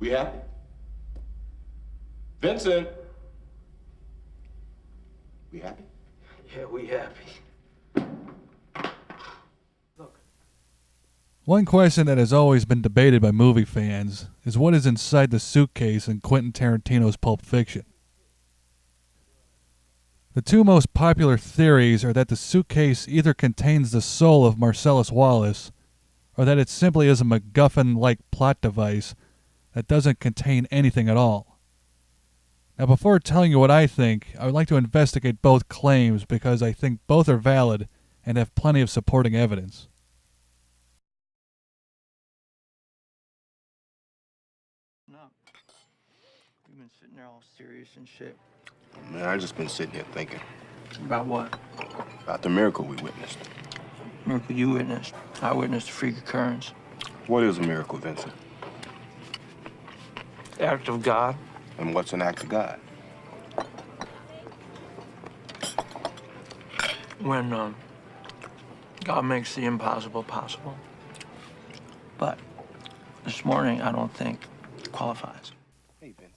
We happy? Vincent! We happy? Yeah, we happy. Look. One question that has always been debated by movie fans is what is inside the suitcase in Quentin Tarantino's Pulp Fiction. The two most popular theories are that the suitcase either contains the soul of Marcellus Wallace, or that it simply is a MacGuffin-like plot device that doesn't contain anything at all. Now, before telling you what I think, I would like to investigate both claims because I think both are valid and have plenty of supporting evidence. No. We've been sitting there all serious and shit. Man, I just been sitting here thinking About what? about the miracle we witnessed. Miracle you witnessed. I witnessed a freak occurrence. What is a miracle, Vincent? Act of God. And what's an act of God? When God makes the impossible possible. But this morning, I don't think qualifies. Hey, Vincent.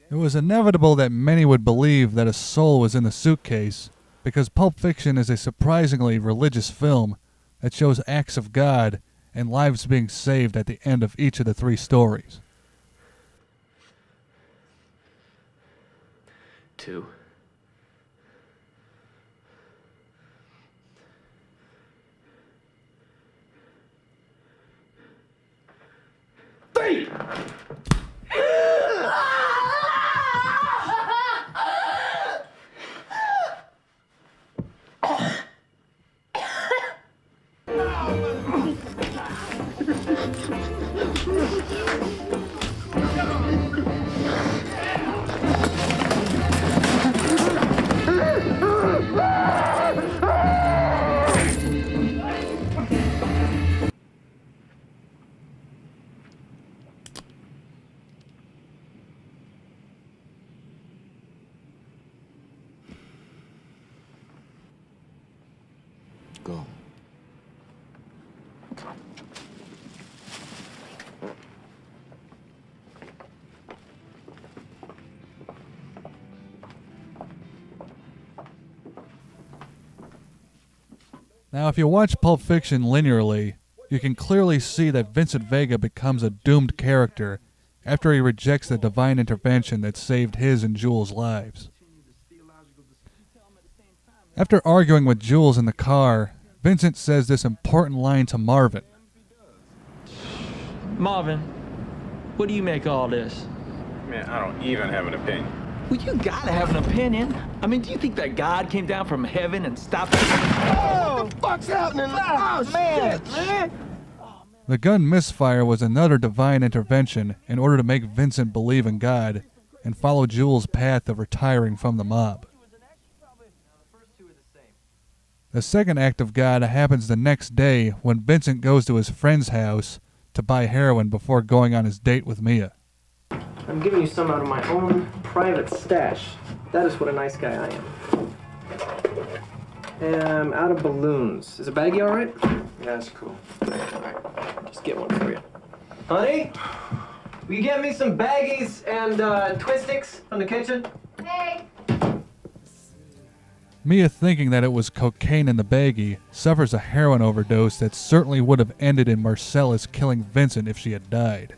It was inevitable that many would believe that a soul was in the suitcase because Pulp Fiction is a surprisingly religious film that shows acts of God and lives being saved at the end of each of the three stories. 2. 3. Go. Now, if you watch Pulp Fiction linearly, you can clearly see that Vincent Vega becomes a doomed character after he rejects the divine intervention that saved his and Jules' lives. After arguing with Jules in the car, Vincent says this important line to Marvin. Marvin, what do you make of all this? Man, I don't even have an opinion. Well, you gotta have an opinion. I mean, do you think that God came down from heaven and stopped? Oh, what the fuck's happening? Oh, man, shit. man! The gun misfire was another divine intervention in order to make Vincent believe in God and follow Jules' path of retiring from the mob. The second act of God happens the next day when Vincent goes to his friend's house to buy heroin before going on his date with Mia. I'm giving you some out of my own private stash. That is what a nice guy I am. Out of balloons. Is a baggie all right? Yeah, that's cool. All right, just get one for you. Honey, will you get me some baggies and Twistix from the kitchen? Hey. Mia, thinking that it was cocaine in the baggie, suffers a heroin overdose that certainly would have ended in Marcellus killing Vincent if she had died.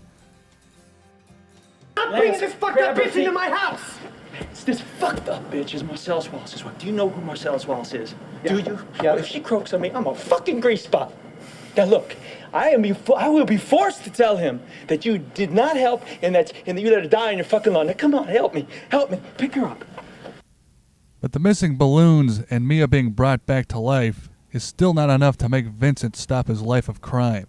Not bringing this fucked up bitch into my house! It's this fucked up bitch is Marcellus Wallace's wife. Do you know who Marcellus Wallace is? Yeah. Do you? Yeah. Well, if she croaks on me, I'm a fucking grease spot. Now look, I will be forced to tell him that you did not help and that you let her die in your fucking lawn. Now come on, help me, pick her up. But the missing balloons and Mia being brought back to life is still not enough to make Vincent stop his life of crime.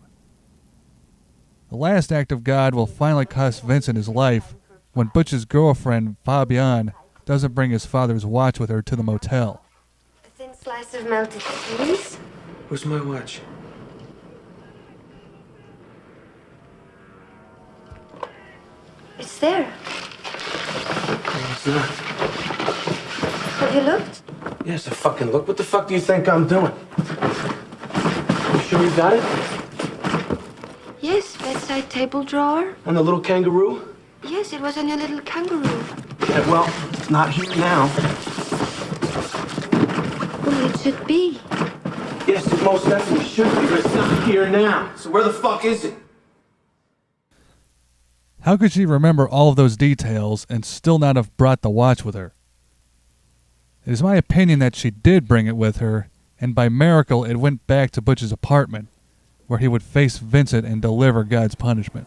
The last act of God will finally cost Vincent his life when Butch's girlfriend, Fabian, doesn't bring his father's watch with her to the motel. A thin slice of melted cheese. Where's my watch? It's there. It's not. Have you looked? Yes, I fucking look. What the fuck do you think I'm doing? You sure you got it? Yes, bedside table drawer. On the little kangaroo? Yes, it was on your little kangaroo. Yeah, well, it's not here now. Well, it should be. Yes, it most definitely should be, but it's not here now. So where the fuck is it? How could she remember all of those details and still not have brought the watch with her? It is my opinion that she did bring it with her, and by miracle it went back to Butch's apartment, where he would face Vincent and deliver God's punishment.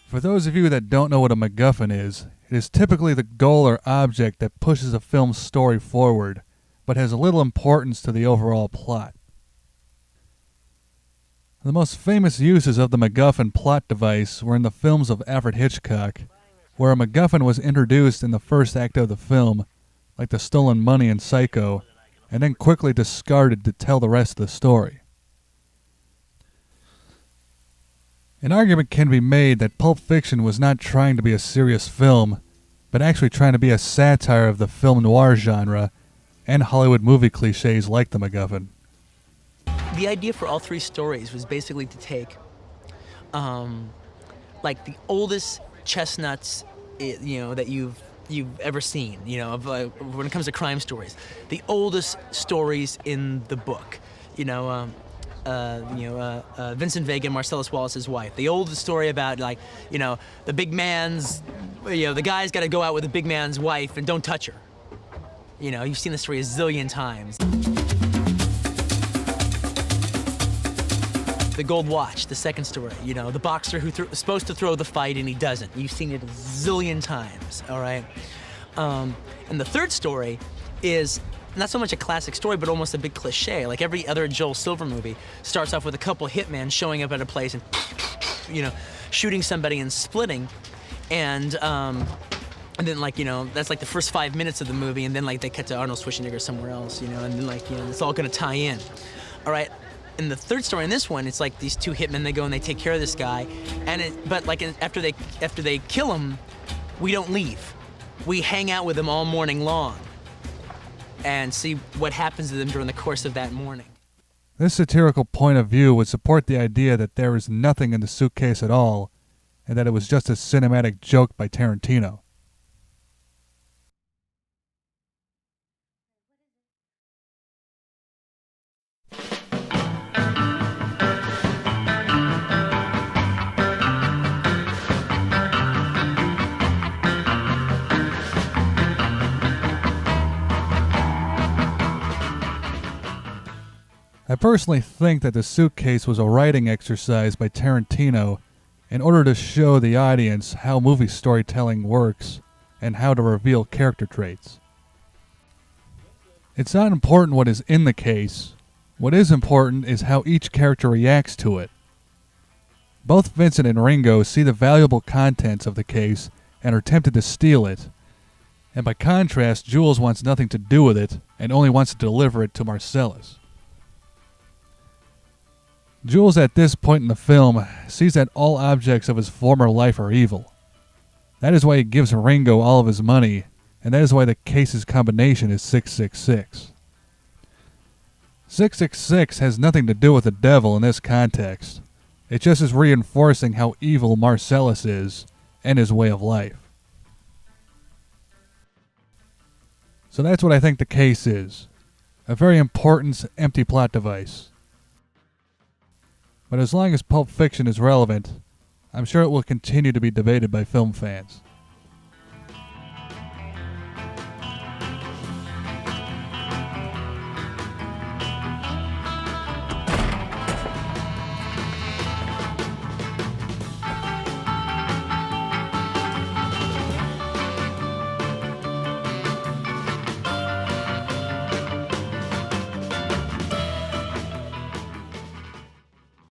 For those of you that don't know what a MacGuffin is, it is typically the goal or object that pushes a film's story forward, but has little importance to the overall plot. The most famous uses of the MacGuffin plot device were in the films of Alfred Hitchcock, where a MacGuffin was introduced in the first act of the film, like the stolen money in Psycho, and then quickly discarded to tell the rest of the story. An argument can be made that Pulp Fiction was not trying to be a serious film, but actually trying to be a satire of the film noir genre and Hollywood movie cliches like the MacGuffin. The idea for all three stories was basically to take, like the oldest chestnuts, that you've ever seen, when it comes to crime stories, the oldest stories in the book, Vincent Vega and Marcellus Wallace's wife. The oldest story about, the big man's, the guy's got to go out with the big man's wife and don't touch her. You've seen the story a zillion times. The gold watch, the second story. The boxer who is supposed to throw the fight and he doesn't. You've seen it a zillion times, all right? And the third story is not so much a classic story, but almost a big cliche. Like every other Joel Silver movie starts off with a couple hitmen showing up at a place and, shooting somebody and splitting. And then, that's like the first 5 minutes of the movie, and then, they cut to Arnold Schwarzenegger somewhere else, and then, it's all gonna tie in. All right? In the third story, in this one, it's like these two hitmen, they go and they take care of this guy, after they kill him, we don't leave. We hang out with them all morning long and see what happens to them during the course of that morning. This satirical point of view would support the idea that there is nothing in the suitcase at all, and that it was just a cinematic joke by Tarantino. I personally think that the suitcase was a writing exercise by Tarantino in order to show the audience how movie storytelling works and how to reveal character traits. It's not important what is in the case. What is important is how each character reacts to it. Both Vincent and Ringo see the valuable contents of the case and are tempted to steal it. And by contrast, Jules wants nothing to do with it and only wants to deliver it to Marcellus. Jules, at this point in the film, sees that all objects of his former life are evil. That is why he gives Ringo all of his money, and that is why the case's combination is 666. 666 has nothing to do with the devil in this context. It just is reinforcing how evil Marcellus is and his way of life. So that's what I think the case is. A very important empty plot device. But as long as Pulp Fiction is relevant, I'm sure it will continue to be debated by film fans.